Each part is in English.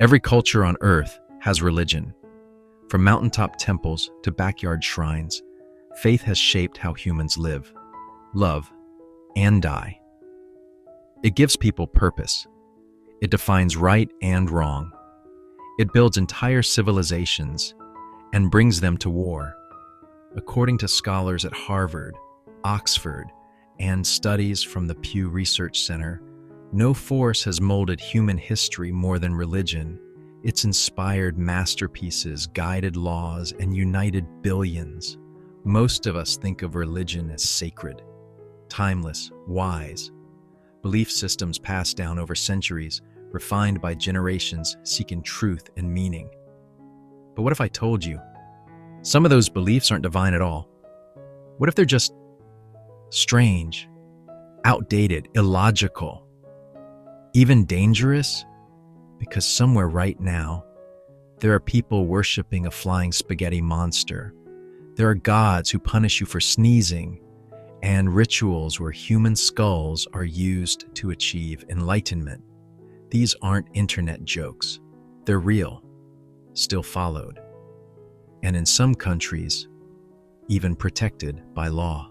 Every culture on Earth has religion. From mountaintop temples to backyard shrines, faith has shaped how humans live, love, and die. It gives people purpose. It defines right and wrong. It builds entire civilizations and brings them to war. According to scholars at Harvard, Oxford, and studies from the Pew Research Center, no force has molded human history more than religion. It's inspired masterpieces, guided laws, and united billions. Most of us think of religion as sacred, timeless, wise. Belief systems passed down over centuries, refined by generations seeking truth and meaning. But what if I told you some of those beliefs aren't divine at all? What if they're just strange, outdated, illogical, even dangerous? Because somewhere right now, there are people worshiping a flying spaghetti monster. There are gods who punish you for sneezing, and rituals where human skulls are used to achieve enlightenment. These aren't internet jokes. They're real, still followed, and in some countries, even protected by law.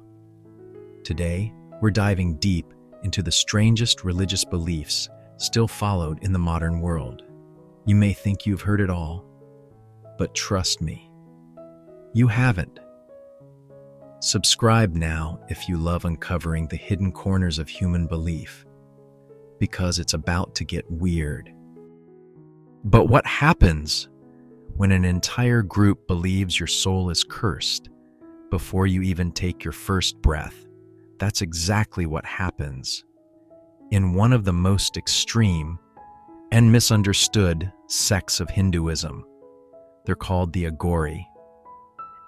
Today, we're diving deep into the strangest religious beliefs still followed in the modern world. You may think you've heard it all, but trust me, you haven't. Subscribe now if you love uncovering the hidden corners of human belief, because it's about to get weird. But what happens when an entire group believes your soul is cursed before you even take your first breath? That's exactly what happens in one of the most extreme and misunderstood sects of Hinduism. They're called the Aghori,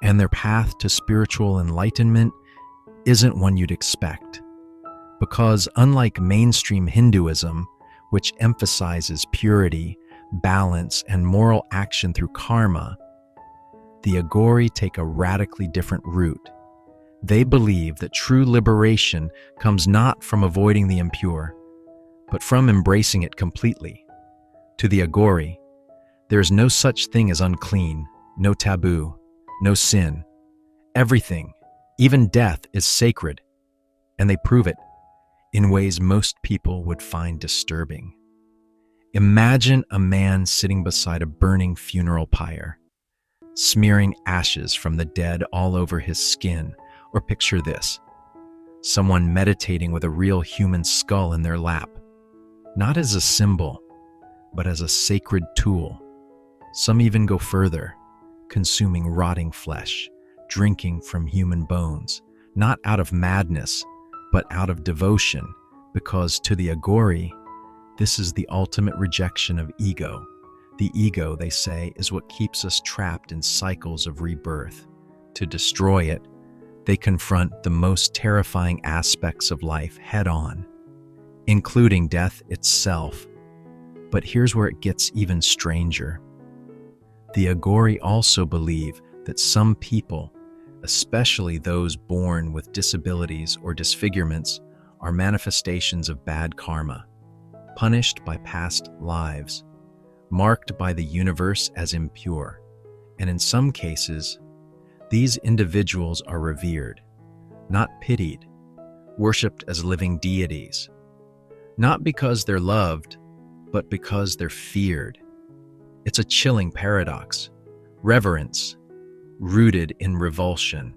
and their path to spiritual enlightenment isn't one you'd expect. Because unlike mainstream Hinduism, which emphasizes purity, balance, and moral action through karma, the Aghori take a radically different route. They believe that true liberation comes not from avoiding the impure, but from embracing it completely. To the Aghori, there is no such thing as unclean, no taboo, no sin. Everything, even death, is sacred, and they prove it in ways most people would find disturbing. Imagine a man sitting beside a burning funeral pyre, smearing ashes from the dead all over his skin. Or picture this: someone meditating with a real human skull in their lap, not as a symbol, but as a sacred tool. Some even go further, consuming rotting flesh, drinking from human bones, not out of madness, but out of devotion, because to the Aghori, this is the ultimate rejection of ego. The ego, they say, is what keeps us trapped in cycles of rebirth. To destroy it, they confront the most terrifying aspects of life head-on, including death itself. But here's where it gets even stranger. The Aghori also believe that some people, especially those born with disabilities or disfigurements, are manifestations of bad karma, punished by past lives, marked by the universe as impure, and in some cases, these individuals are revered, not pitied, worshipped as living deities, not because they're loved, but because they're feared. It's a chilling paradox: reverence rooted in revulsion.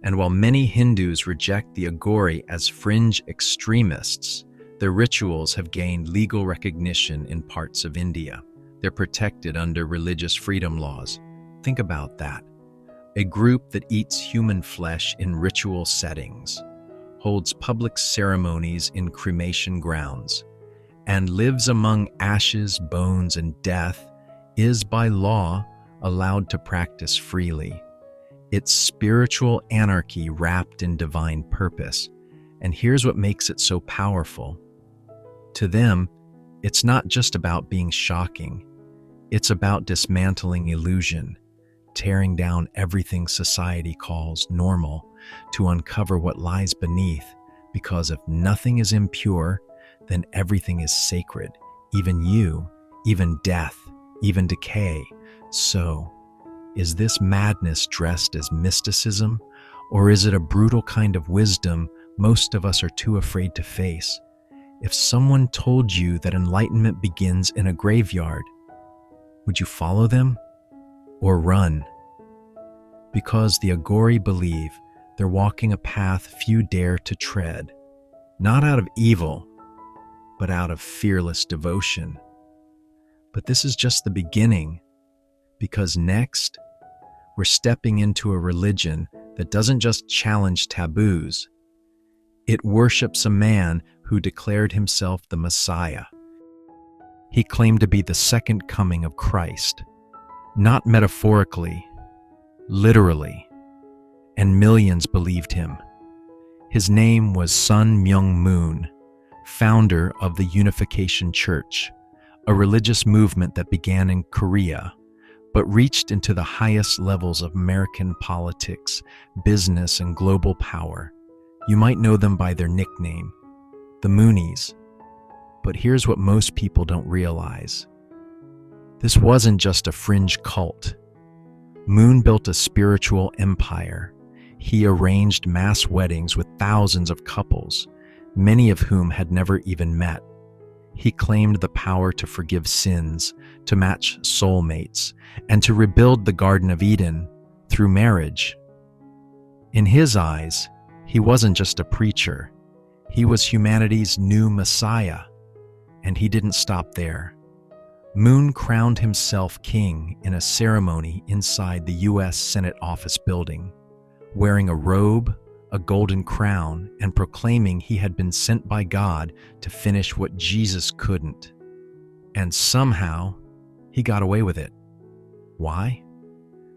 And while many Hindus reject the Aghori as fringe extremists, their rituals have gained legal recognition in parts of India. They're protected under religious freedom laws. Think about that. A group that eats human flesh in ritual settings, holds public ceremonies in cremation grounds, and lives among ashes, bones, and death is by law allowed to practice freely. It's spiritual anarchy wrapped in divine purpose. And here's what makes it so powerful. To them, it's not just about being shocking. It's about dismantling illusion, tearing down everything society calls normal to uncover what lies beneath, because if nothing is impure, then everything is sacred, even you, even death, even decay. So, is this madness dressed as mysticism, or is it a brutal kind of wisdom most of us are too afraid to face? If someone told you that enlightenment begins in a graveyard, would you follow them or run? Because the Agori believe they're walking a path few dare to tread, not out of evil, but out of fearless devotion. But this is just the beginning, because next, we're stepping into a religion that doesn't just challenge taboos. It worships a man who declared himself the Messiah. He claimed to be the second coming of Christ, not metaphorically, literally, and millions believed him. His name was Sun Myung Moon, founder of the Unification Church, a religious movement that began in Korea, but reached into the highest levels of American politics, business, and global power. You might know them by their nickname, the Moonies. But here's what most people don't realize. This wasn't just a fringe cult. Moon built a spiritual empire. He arranged mass weddings with thousands of couples, many of whom had never even met. He claimed the power to forgive sins, to match soulmates, and to rebuild the Garden of Eden through marriage. In his eyes, he wasn't just a preacher. He was humanity's new Messiah. And he didn't stop there. Moon crowned himself king in a ceremony inside the U.S. Senate office building, wearing a robe, a golden crown, and proclaiming he had been sent by God to finish what Jesus couldn't. And somehow, he got away with it. Why?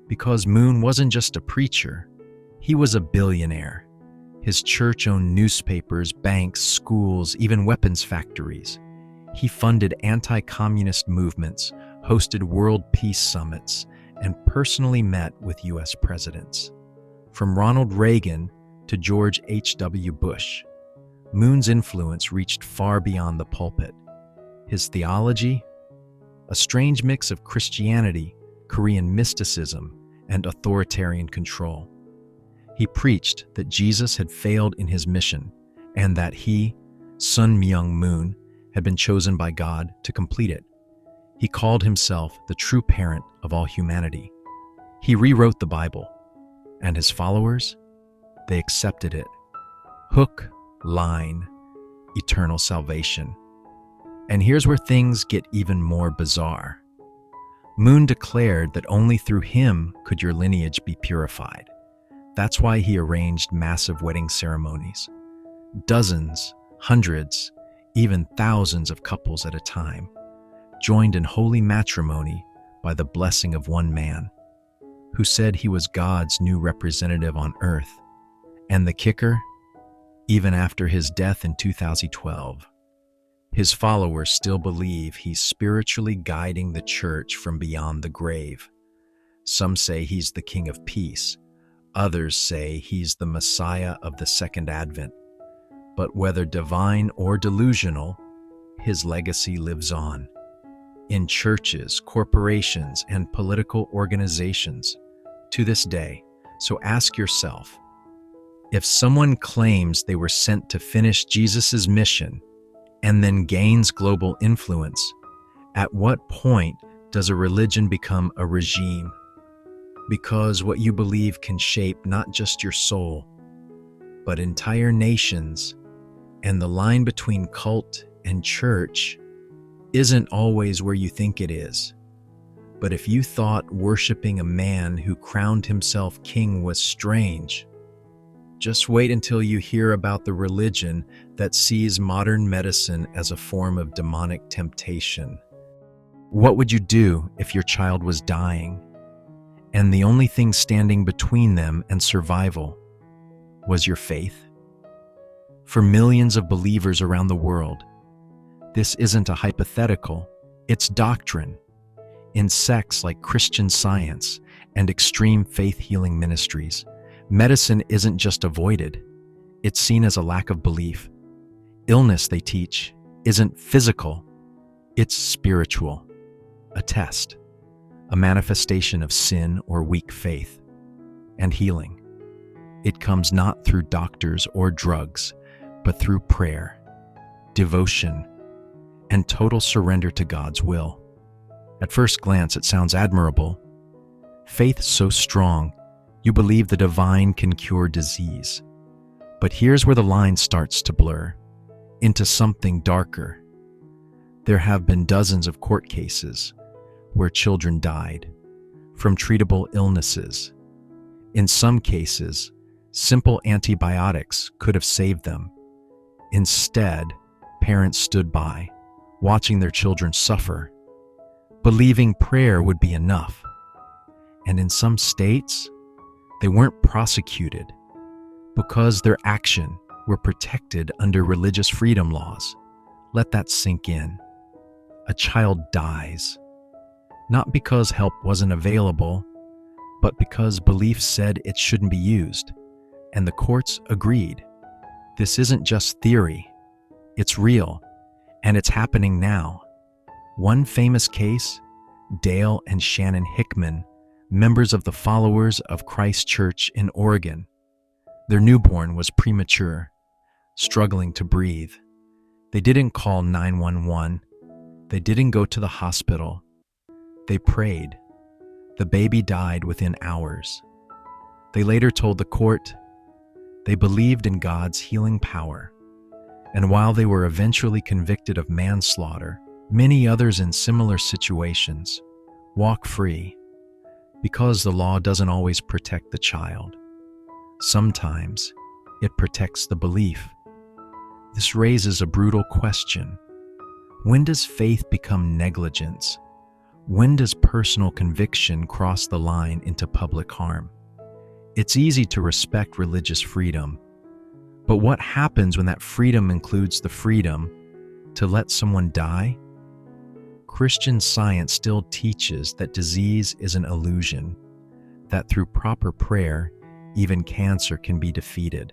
Because Moon wasn't just a preacher. He was a billionaire. His church owned newspapers, banks, schools, even weapons factories. He funded anti-communist movements, hosted world peace summits, and personally met with U.S. presidents. From Ronald Reagan to George H.W. Bush, Moon's influence reached far beyond the pulpit. His theology? A strange mix of Christianity, Korean mysticism, and authoritarian control. He preached that Jesus had failed in his mission and that he, Sun Myung Moon, had been chosen by God to complete it. He called himself the true parent of all humanity. He rewrote the Bible, and his followers, they accepted it. Hook, line, eternal salvation. And here's where things get even more bizarre. Moon declared that only through him could your lineage be purified. That's why he arranged massive wedding ceremonies. Dozens, hundreds, even thousands of couples at a time, joined in holy matrimony by the blessing of one man, who said he was God's new representative on earth. And the kicker? Even after his death in 2012, his followers still believe he's spiritually guiding the church from beyond the grave. Some say he's the King of Peace. Others say he's the Messiah of the Second Advent. But whether divine or delusional, his legacy lives on. In churches, corporations, and political organizations to this day. So ask yourself, if someone claims they were sent to finish Jesus' mission and then gains global influence, at what point does a religion become a regime? Because what you believe can shape not just your soul, but entire nations, and the line between cult and church isn't always where you think it is. But if you thought worshiping a man who crowned himself king was strange, just wait until you hear about the religion that sees modern medicine as a form of demonic temptation. What would you do if your child was dying, and the only thing standing between them and survival was your faith? For millions of believers around the world, this isn't a hypothetical, it's doctrine. In sects like Christian Science and extreme faith healing ministries, medicine isn't just avoided, it's seen as a lack of belief. Illness, they teach, isn't physical, it's spiritual. a test, a manifestation of sin or weak faith, and healing. It comes not through doctors or drugs, but through prayer, devotion, and total surrender to God's will. At first glance, it sounds admirable. Faith so strong, you believe the divine can cure disease. But here's where the line starts to blur into something darker. There have been dozens of court cases where children died from treatable illnesses. In some cases, simple antibiotics could have saved them. Instead, parents stood by, watching their children suffer, believing prayer would be enough. And in some states, they weren't prosecuted because their action were protected under religious freedom laws. Let that sink in. A child dies, not because help wasn't available, but because belief said it shouldn't be used, and the courts agreed. This isn't just theory, it's real, and it's happening now. One famous case, Dale and Shannon Hickman, members of the Followers of Christ Church in Oregon. Their newborn was premature, struggling to breathe. They didn't call 911. They didn't go to the hospital. They prayed. The baby died within hours. They later told the court they believed in God's healing power. And while they were eventually convicted of manslaughter, many others in similar situations walk free because the law doesn't always protect the child. Sometimes it protects the belief. This raises a brutal question. When does faith become negligence? When does personal conviction cross the line into public harm? It's easy to respect religious freedom, but what happens when that freedom includes the freedom to let someone die? Christian science still teaches that disease is an illusion, that through proper prayer, even cancer can be defeated.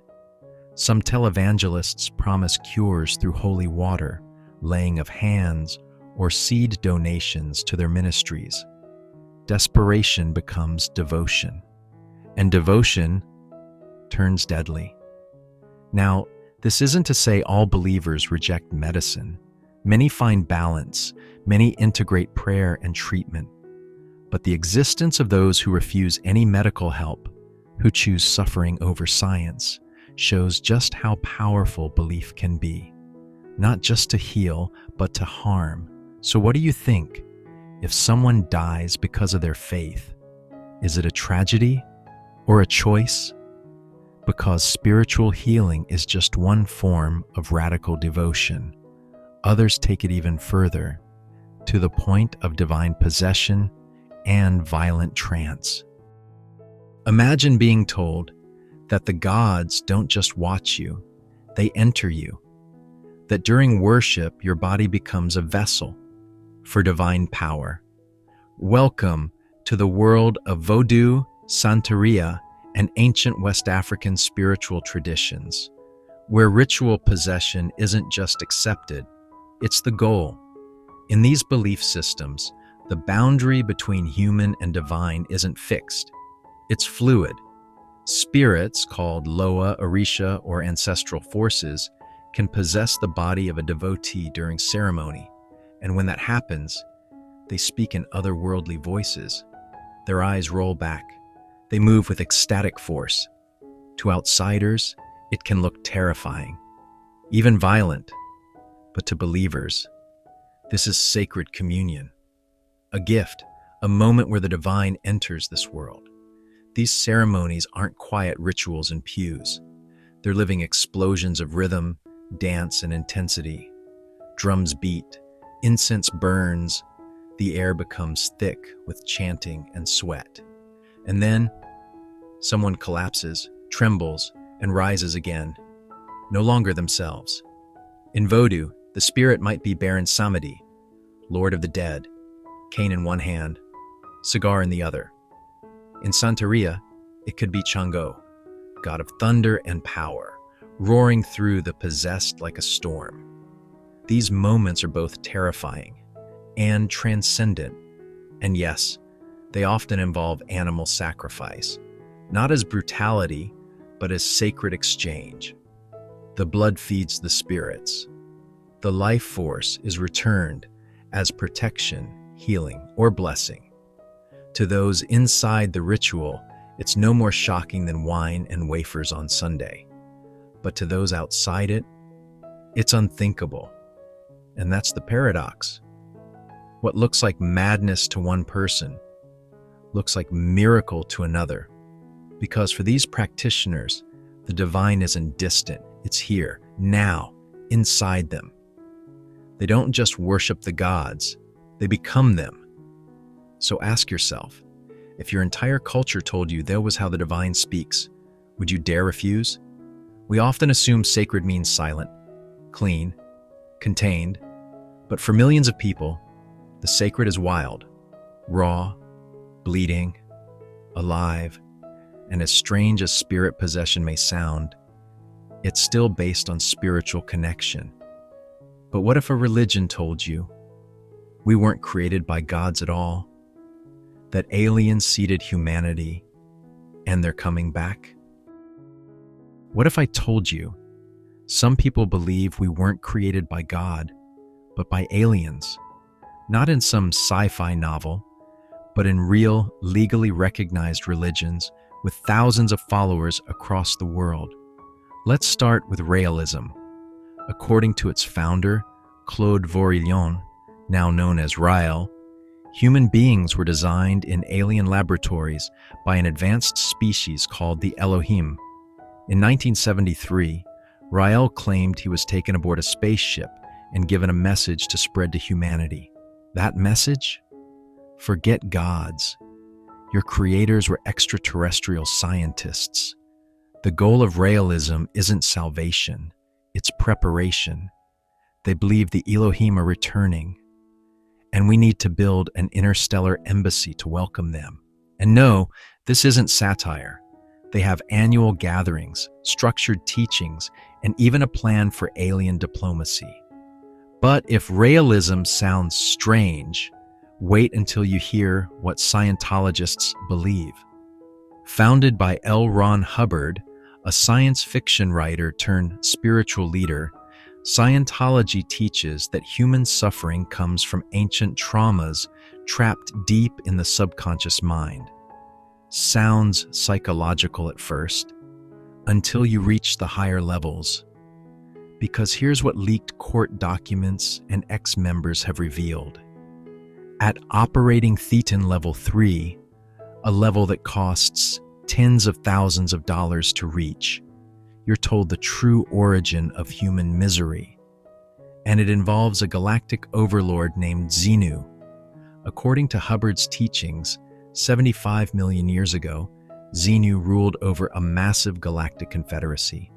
Some televangelists promise cures through holy water, laying of hands, or seed donations to their ministries. Desperation becomes devotion, and devotion turns deadly. Now, this isn't to say all believers reject medicine. Many find balance, many integrate prayer and treatment. But the existence of those who refuse any medical help, who choose suffering over science, shows just how powerful belief can be. Not just to heal, but to harm. So what do you think? If someone dies because of their faith, is it a tragedy or a choice? Because spiritual healing is just one form of radical devotion. Others take it even further, to the point of divine possession and violent trance. Imagine being told that the gods don't just watch you, they enter you. That during worship, your body becomes a vessel for divine power. Welcome to the world of Vodou, Santeria, and ancient West African spiritual traditions, where ritual possession isn't just accepted, it's the goal. In these belief systems, the boundary between human and divine isn't fixed. It's fluid. Spirits, called Loa, Orisha, or ancestral forces, can possess the body of a devotee during ceremony, and when that happens, they speak in otherworldly voices. Their eyes roll back. They move with ecstatic force. To outsiders, it can look terrifying, even violent. But to believers, this is sacred communion, a gift, a moment where the divine enters this world. These ceremonies aren't quiet rituals in pews. They're living explosions of rhythm, dance, and intensity. Drums beat, incense burns, the air becomes thick with chanting and sweat. And then, someone collapses, trembles, and rises again, no longer themselves. In Vodou, the spirit might be Baron Samedi, Lord of the Dead, cane in one hand, cigar in the other. In Santeria, it could be Chango, god of thunder and power, roaring through the possessed like a storm. These moments are both terrifying and transcendent. And yes, they often involve animal sacrifice, not as brutality, but as sacred exchange. The blood feeds the spirits. The life force is returned as protection, healing, or blessing. To those inside the ritual, it's no more shocking than wine and wafers on Sunday. But to those outside it, it's unthinkable. And that's the paradox. What looks like madness to one person looks like miracle to another. Because for these practitioners, the divine isn't distant, it's here, now, inside them. They don't just worship the gods, they become them. So ask yourself, if your entire culture told you that was how the divine speaks, would you dare refuse? We often assume sacred means silent, clean, contained, but for millions of people, the sacred is wild, raw, bleeding, alive, and as strange as spirit possession may sound, it's still based on spiritual connection. But what if a religion told you we weren't created by gods at all, that aliens seeded humanity and they're coming back? What if I told you some people believe we weren't created by God, but by aliens, not in some sci-fi novel, but in real, legally recognized religions with thousands of followers across the world? Let's start with realism. According to its founder, Claude Vorilhon, now known as Rael, human beings were designed in alien laboratories by an advanced species called the Elohim. In 1973, Rael claimed he was taken aboard a spaceship and given a message to spread to humanity. That message? Forget gods. Your creators were extraterrestrial scientists. The goal of realism isn't salvation, it's preparation. They believe the Elohim are returning, and we need to build an interstellar embassy to welcome them. And no, this isn't satire. They have annual gatherings, structured teachings, and even a plan for alien diplomacy. But if realism sounds strange, wait until you hear what Scientologists believe. Founded by L. Ron Hubbard, a science fiction writer turned spiritual leader, Scientology teaches that human suffering comes from ancient traumas trapped deep in the subconscious mind. Sounds psychological at first, until you reach the higher levels. Because here's what leaked court documents and ex-members have revealed. At operating thetan level 3, a level that costs tens of thousands of dollars to reach, you're told the true origin of human misery. And it involves a galactic overlord named Xenu. According to Hubbard's teachings, 75 million years ago, Xenu ruled over a massive galactic confederacy.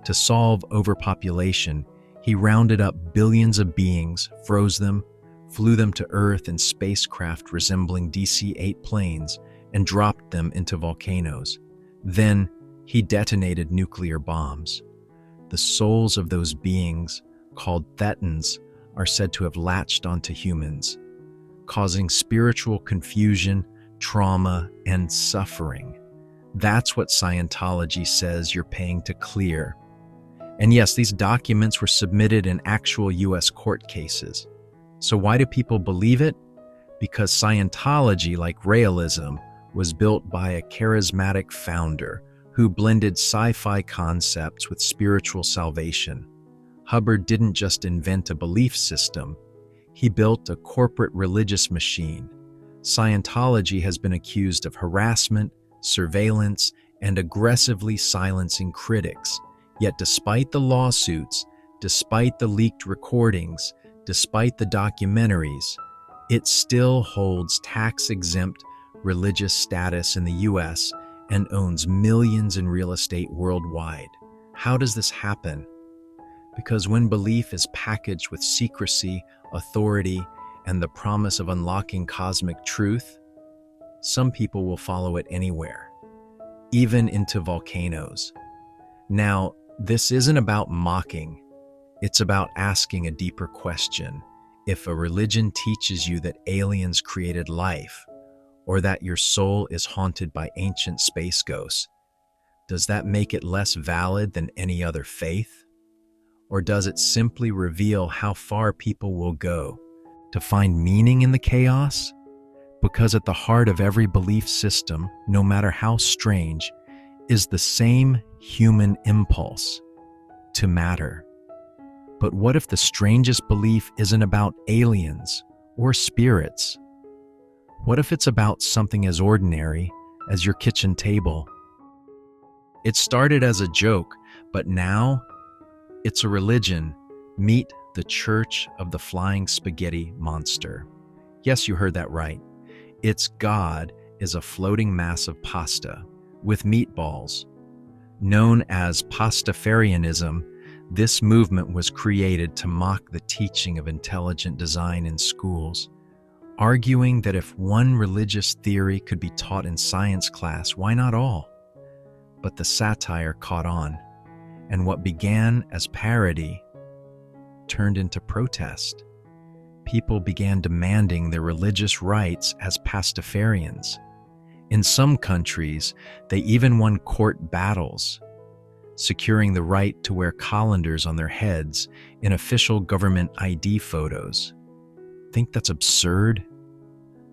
To solve overpopulation, he rounded up billions of beings, froze them, flew them to Earth in spacecraft resembling DC-8 planes, and dropped them into volcanoes. Then, he detonated nuclear bombs. The souls of those beings, called thetans, are said to have latched onto humans, causing spiritual confusion, trauma, and suffering. That's what Scientology says you're paying to clear. And yes, these documents were submitted in actual US court cases. So why do people believe it? Because Scientology, like realism, was built by a charismatic founder who blended sci-fi concepts with spiritual salvation. Hubbard didn't just invent a belief system, he built a corporate religious machine. Scientology has been accused of harassment, surveillance, and aggressively silencing critics. Yet despite the lawsuits, despite the leaked recordings, despite the documentaries, it still holds tax-exempt religious status in the US and owns millions in real estate worldwide. How does this happen? Because when belief is packaged with secrecy, authority, and the promise of unlocking cosmic truth, some people will follow it anywhere, even into volcanoes. Now, this isn't about mocking, it's about asking a deeper question. If a religion teaches you that aliens created life, or that your soul is haunted by ancient space ghosts, does that make it less valid than any other faith? Or does it simply reveal how far people will go to find meaning in the chaos? Because at the heart of every belief system, no matter how strange, is the same human impulse to matter. But what if the strangest belief isn't about aliens or spirits? What if it's about something as ordinary as your kitchen table? It started as a joke, but now it's a religion. Meet the Church of the Flying Spaghetti Monster. Yes, you heard that right. Its god is a floating mass of pasta with meatballs. Known as Pastafarianism, this movement was created to mock the teaching of intelligent design in schools, arguing that if one religious theory could be taught in science class, why not all? But the satire caught on, and what began as parody turned into protest. People began demanding their religious rights as Pastafarians. In some countries, they even won court battles, securing the right to wear colanders on their heads in official government ID photos. Think that's absurd?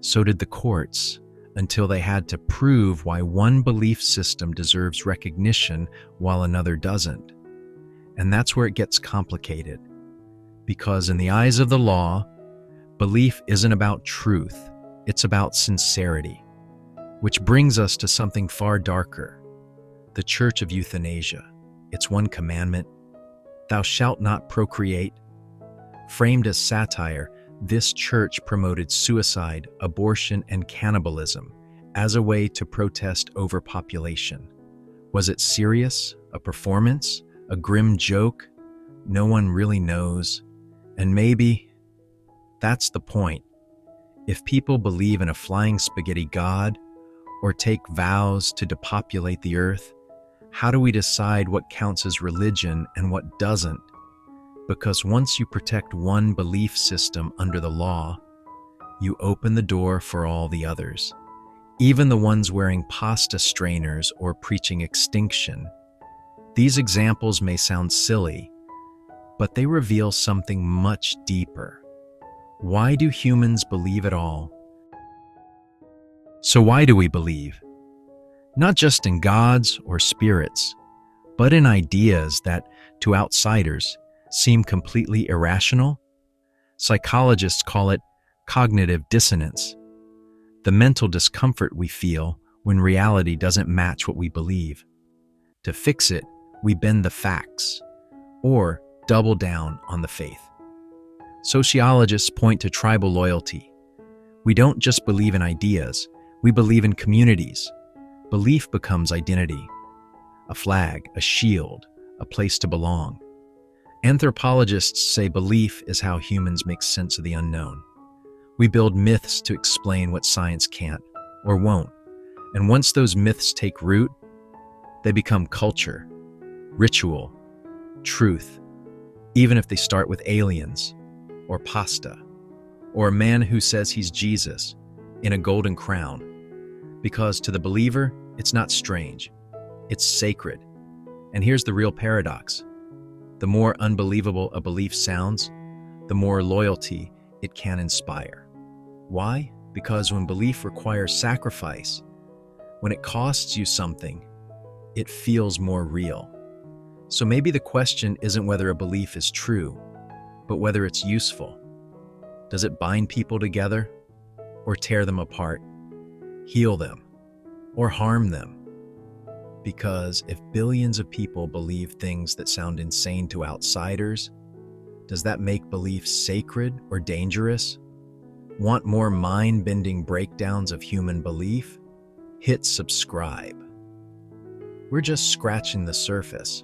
So did the courts, until they had to prove why one belief system deserves recognition while another doesn't. And that's where it gets complicated. Because in the eyes of the law, belief isn't about truth, it's about sincerity. Which brings us to something far darker, the Church of Euthanasia. Its one commandment, thou shalt not procreate. Framed as satire, this church promoted suicide, abortion, and cannibalism as a way to protest overpopulation. Was it serious, a performance, a grim joke? No one really knows. And maybe that's the point. If people believe in a flying spaghetti god or take vows to depopulate the earth, how do we decide what counts as religion and what doesn't? Because once you protect one belief system under the law, you open the door for all the others, even the ones wearing pasta strainers or preaching extinction. These examples may sound silly, but they reveal something much deeper. Why do humans believe at all? So why do we believe? Not just in gods or spirits, but in ideas that, to outsiders, seem completely irrational? Psychologists call it cognitive dissonance, the mental discomfort we feel when reality doesn't match what we believe. To fix it, we bend the facts, or double down on the faith. Sociologists point to tribal loyalty. We don't just believe in ideas, we believe in communities. Belief becomes identity, a flag, a shield, a place to belong. Anthropologists say belief is how humans make sense of the unknown. We build myths to explain what science can't or won't. And once those myths take root, they become culture, ritual, truth, even if they start with aliens or pasta or a man who says he's Jesus in a golden crown. Because to the believer, it's not strange, it's sacred. And here's the real paradox. The more unbelievable a belief sounds, the more loyalty it can inspire. Why? Because when belief requires sacrifice, when it costs you something, it feels more real. So maybe the question isn't whether a belief is true, but whether it's useful. Does it bind people together or tear them apart, heal them, or harm them? Because if billions of people believe things that sound insane to outsiders, does that make belief sacred or dangerous? Want more mind-bending breakdowns of human belief? Hit subscribe. We're just scratching the surface.